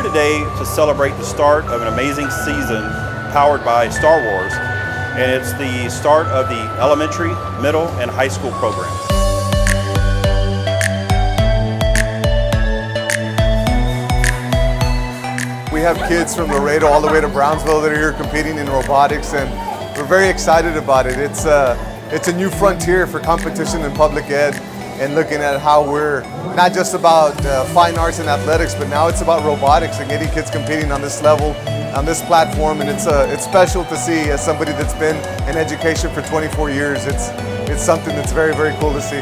today to celebrate the start of an amazing season powered by Star Wars, and it's the start of the elementary, middle, and high school programs. We have kids from Laredo all the way to Brownsville that are here competing in robotics, and we're very excited about it. It's a new frontier for competition in public ed, and looking at how we're not just about fine arts and athletics, but now it's about robotics and getting kids competing on this level, on this platform. And it's special to see, as somebody that's been in education for 24 years. It's something that's very, very cool to see.